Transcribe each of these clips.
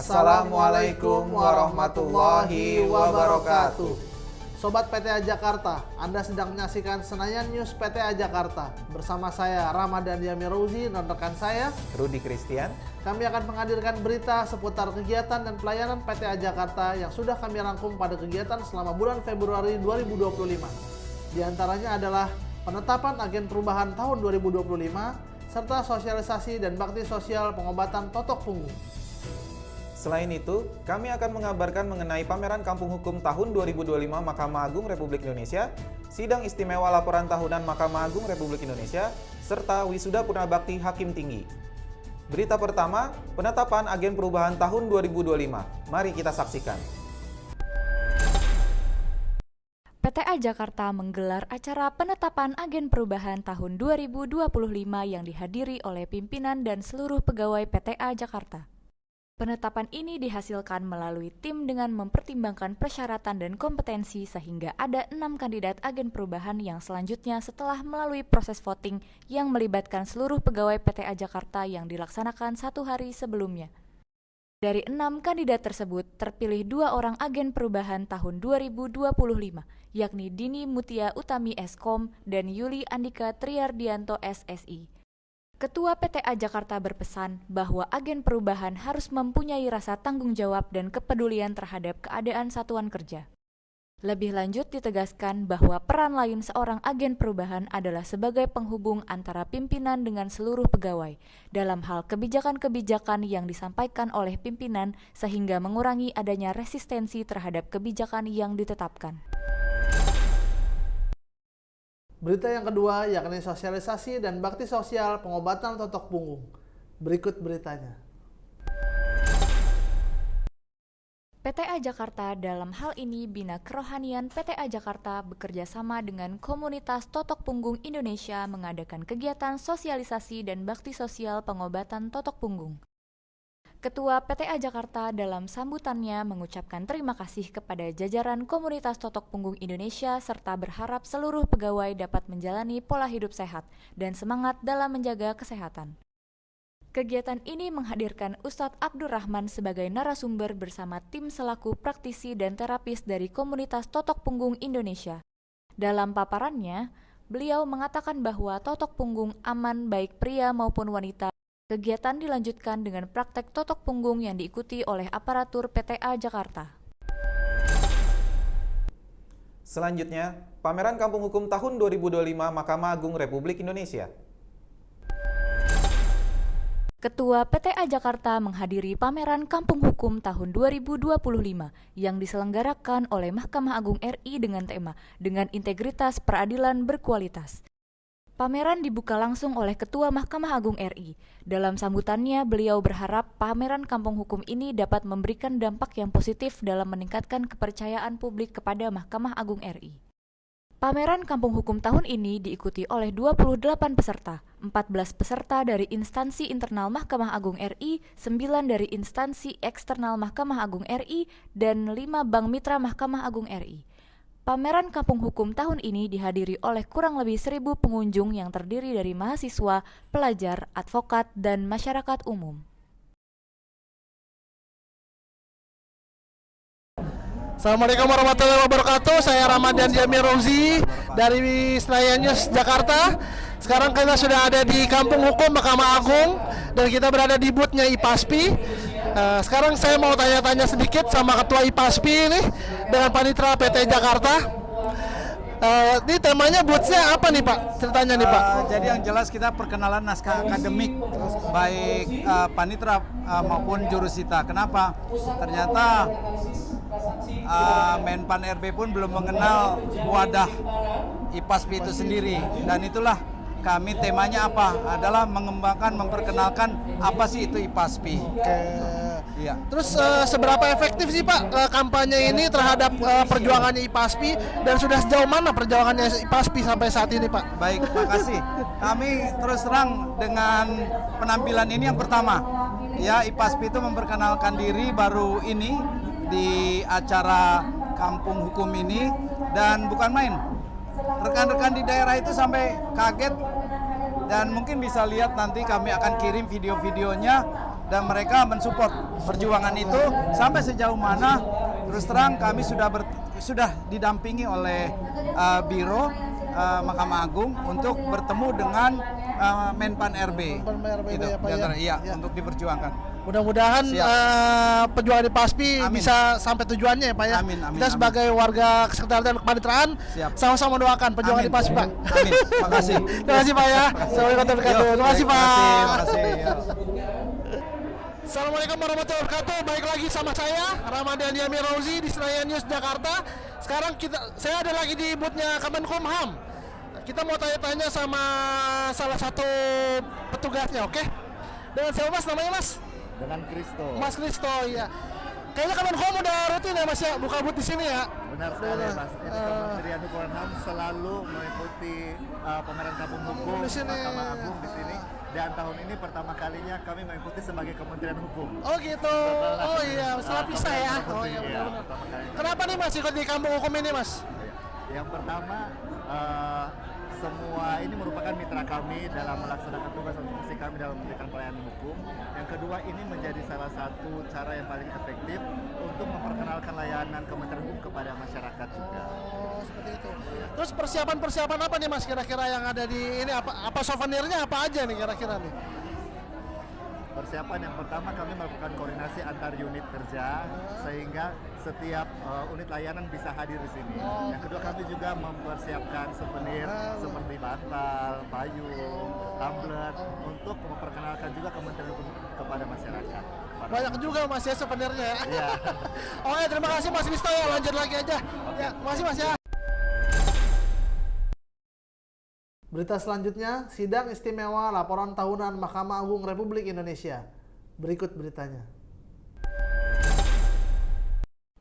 Assalamualaikum warahmatullahi wabarakatuh. Sobat PTA Jakarta, Anda sedang menyaksikan Senayan News PTA Jakarta. Bersama saya Ramadan Yamirouzi dan rekan saya Rudi Christian. Kami akan menghadirkan berita seputar kegiatan dan pelayanan PTA Jakarta yang sudah kami rangkum pada kegiatan selama bulan Februari 2025. Di antaranya adalah penetapan agen perubahan tahun 2025 serta sosialisasi dan bakti sosial pengobatan totok punggung. Selain itu, kami akan mengabarkan mengenai pameran Kampung Hukum tahun 2025 Mahkamah Agung Republik Indonesia, sidang istimewa laporan tahunan Mahkamah Agung Republik Indonesia, serta wisuda Purnabakti Hakim Tinggi. Berita pertama, penetapan agen perubahan tahun 2025. Mari kita saksikan. PTA Jakarta menggelar acara penetapan agen perubahan tahun 2025 yang dihadiri oleh pimpinan dan seluruh pegawai PTA Jakarta. Penetapan ini dihasilkan melalui tim dengan mempertimbangkan persyaratan dan kompetensi sehingga ada 6 kandidat agen perubahan yang selanjutnya setelah melalui proses voting yang melibatkan seluruh pegawai PTA Jakarta yang dilaksanakan 1 hari sebelumnya. Dari 6 kandidat tersebut terpilih 2 orang agen perubahan tahun 2025, yakni Dini Mutia Utami Eskom dan Yuli Andika Triardianto SSI. Ketua PTA Jakarta berpesan bahwa agen perubahan harus mempunyai rasa tanggung jawab dan kepedulian terhadap keadaan satuan kerja. Lebih lanjut ditegaskan bahwa peran lain seorang agen perubahan adalah sebagai penghubung antara pimpinan dengan seluruh pegawai dalam hal kebijakan-kebijakan yang disampaikan oleh pimpinan sehingga mengurangi adanya resistensi terhadap kebijakan yang ditetapkan. Berita yang kedua yakni sosialisasi dan bakti sosial pengobatan totok punggung. Berikut beritanya. PTA Jakarta dalam hal ini Bina Kerohanian PTA Jakarta bekerja sama dengan komunitas totok punggung Indonesia mengadakan kegiatan sosialisasi dan bakti sosial pengobatan totok punggung. Ketua PTA Jakarta dalam sambutannya mengucapkan terima kasih kepada jajaran komunitas totok punggung Indonesia serta berharap seluruh pegawai dapat menjalani pola hidup sehat dan semangat dalam menjaga kesehatan. Kegiatan ini menghadirkan Ustadz Abdurrahman sebagai narasumber bersama tim selaku praktisi dan terapis dari komunitas totok punggung Indonesia. Dalam paparannya, beliau mengatakan bahwa totok punggung aman baik pria maupun wanita. Kegiatan dilanjutkan dengan praktek totok punggung yang diikuti oleh aparatur PTA Jakarta. Selanjutnya, pameran Kampung Hukum tahun 2025 Mahkamah Agung Republik Indonesia. Ketua PTA Jakarta menghadiri pameran Kampung Hukum tahun 2025 yang diselenggarakan oleh Mahkamah Agung RI dengan tema "Dengan Integritas Peradilan Berkualitas". Pameran dibuka langsung oleh Ketua Mahkamah Agung RI. Dalam sambutannya, beliau berharap pameran Kampung Hukum ini dapat memberikan dampak yang positif dalam meningkatkan kepercayaan publik kepada Mahkamah Agung RI. Pameran Kampung Hukum tahun ini diikuti oleh 28 peserta, 14 peserta dari instansi internal Mahkamah Agung RI, 9 dari instansi eksternal Mahkamah Agung RI, dan 5 bank mitra Mahkamah Agung RI. Pameran Kampung Hukum tahun ini dihadiri oleh kurang lebih 1.000 pengunjung yang terdiri dari mahasiswa, pelajar, advokat, dan masyarakat umum. Assalamualaikum warahmatullahi wabarakatuh. Saya Ramadan Yamirouzi dari Senayan News Jakarta. Sekarang kita sudah ada di Kampung Hukum Mahkamah Agung dan kita berada di booth-nya IPASPI. Sekarang saya mau tanya-tanya sedikit sama Ketua IPASPI ini dengan Panitra PT Jakarta. Ini temanya booth-nya apa nih Pak? Ceritanya nih Pak. Jadi yang jelas kita perkenalan naskah akademik baik Panitra maupun jurusita. Kenapa? Ternyata Menpan RB pun belum mengenal wadah IPASPI itu sendiri, dan itulah kami temanya apa? Adalah mengembangkan, memperkenalkan apa sih itu IPASPI. Iya. Terus seberapa efektif sih Pak kampanye ini terhadap perjuangannya IPASPI dan sudah sejauh mana perjuangannya IPASPI sampai saat ini Pak? Baik, makasih. Kami terus terang dengan penampilan ini yang pertama. Ya, IPASPI itu memperkenalkan diri baru ini di acara Kampung Hukum ini, dan bukan main. Rekan-rekan di daerah itu sampai kaget, dan mungkin bisa lihat nanti kami akan kirim video-videonya dan mereka mensupport perjuangan itu sampai sejauh mana terus terang kami sudah didampingi oleh Biro Mahkamah Agung untuk bertemu dengan Menpan RB. Gitu, ya, Pak, ya? untuk diperjuangkan. Mudah-mudahan perjuangan di PASPI bisa sampai tujuannya ya Pak ya. Amin, amin, Kita sebagai warga Sekretariat dan Kepaniteraan sama-sama mendoakan perjuangan di PASPI Pak. Amin. Terima kasih. Terima kasih Pak ya. Assalamualaikum warahmatullahi wabarakatuh. Terima kasih Pak. Terima kasih. Assalamualaikum warahmatullahi wabarakatuh. Baik lagi sama saya Ramadan Jamil Rauzi di Senayan News Jakarta. Sekarang saya ada lagi di booth-nya Kemenkumham. Kita mau tanya-tanya sama salah satu petugasnya, oke? Dengan siapa Mas namanya Mas? Dengan Kristo. Mas Kristo, iya. Kayaknya Kemenkum udah rutin ya Mas ya buka booth di sini ya? Benar sekali Mas. Jadi Kementerian Hukum dan HAM selalu mengikuti pameran kampung hukum Di sini. Mahkamah Agung di sini. Dan tahun ini pertama kalinya kami mengikuti sebagai Kementerian Hukum. Oh gitu. Oh iya, setelah pisah ya. Oh iya benar-benar. Kenapa nih Mas ikut di kampung hukum ini Mas? Yang pertama, semua ini merupakan mitra kami dalam melaksanakan tugas dan fungsi kami dalam memberikan pelayanan hukum. Yang kedua, ini menjadi salah satu cara yang paling efektif untuk memperkenalkan layanan Kementerian Hukum kepada masyarakat juga. Oh, seperti itu. Terus persiapan apa nih Mas kira-kira yang ada di ini apa souvenirnya apa aja nih kira-kira nih? Persiapan yang pertama kami melakukan koordinasi antar unit kerja sehingga setiap unit layanan bisa hadir di sini. Yang kedua kami juga mempersiapkan souvenir seperti bantal, payung, tumbler untuk memperkenalkan juga Kementerian Hukum kepada masyarakat. Banyak juga Mas ya souvenirnya ya. Iya. Oh ya terima kasih Mas Kristo ya, lanjut lagi aja. Ya, terima kasih Mas ya. Berita selanjutnya, Sidang Istimewa Laporan Tahunan Mahkamah Agung Republik Indonesia. Berikut beritanya.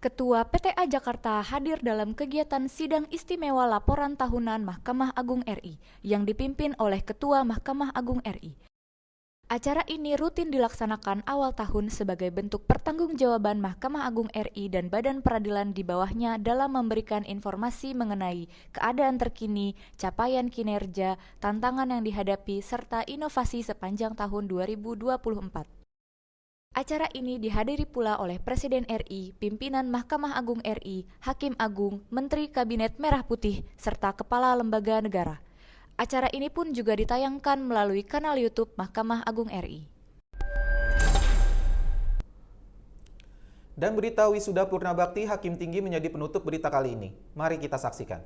Ketua PTA Jakarta hadir dalam kegiatan Sidang Istimewa Laporan Tahunan Mahkamah Agung RI yang dipimpin oleh Ketua Mahkamah Agung RI. Acara ini rutin dilaksanakan awal tahun sebagai bentuk pertanggungjawaban Mahkamah Agung RI dan Badan Peradilan di bawahnya dalam memberikan informasi mengenai keadaan terkini, capaian kinerja, tantangan yang dihadapi, serta inovasi sepanjang tahun 2024. Acara ini dihadiri pula oleh Presiden RI, pimpinan Mahkamah Agung RI, Hakim Agung, Menteri Kabinet Merah Putih, serta Kepala Lembaga Negara. Acara ini pun juga ditayangkan melalui kanal YouTube Mahkamah Agung RI. Dan berita wisuda Purnabakti Hakim Tinggi menjadi penutup berita kali ini. Mari kita saksikan.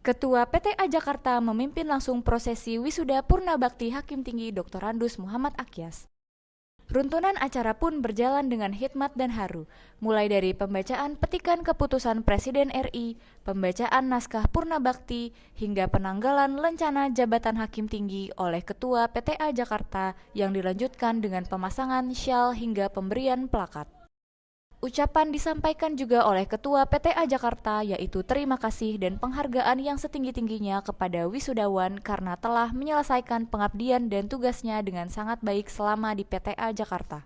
Ketua PTA Jakarta memimpin langsung prosesi wisuda Purnabakti Hakim Tinggi Dr. Randus Muhammad Akyas. Runtunan acara pun berjalan dengan hikmat dan haru, mulai dari pembacaan petikan keputusan Presiden RI, pembacaan naskah Purnabakti, hingga penanggalan lencana jabatan Hakim Tinggi oleh Ketua PTA Jakarta yang dilanjutkan dengan pemasangan syal hingga pemberian plakat. Ucapan disampaikan juga oleh Ketua PTA Jakarta yaitu terima kasih dan penghargaan yang setinggi-tingginya kepada wisudawan karena telah menyelesaikan pengabdian dan tugasnya dengan sangat baik selama di PTA Jakarta.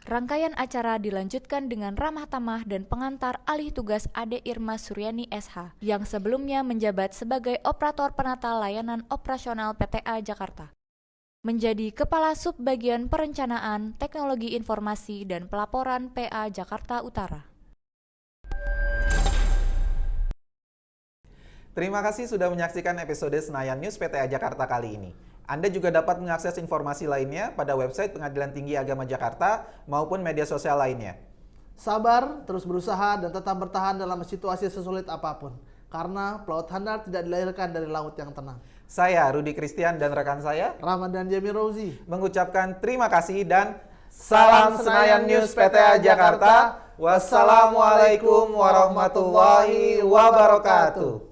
Rangkaian acara dilanjutkan dengan ramah tamah dan pengantar alih tugas Ade Irma Suryani SH yang sebelumnya menjabat sebagai Operator Penata Layanan Operasional PTA Jakarta. Menjadi Kepala Subbagian Perencanaan, Teknologi Informasi, dan Pelaporan PA Jakarta Utara. Terima kasih sudah menyaksikan episode Senayan News PTA Jakarta kali ini. Anda juga dapat mengakses informasi lainnya pada website Pengadilan Tinggi Agama Jakarta maupun media sosial lainnya. Sabar, terus berusaha, dan tetap bertahan dalam situasi sesulit apapun. Karena pelaut handal tidak dilahirkan dari laut yang tenang. Saya Rudi Christian dan rekan saya Ramadan Jamil Rauzi mengucapkan terima kasih dan salam Senayan News PTA Jakarta. Wassalamualaikum warahmatullahi wabarakatuh.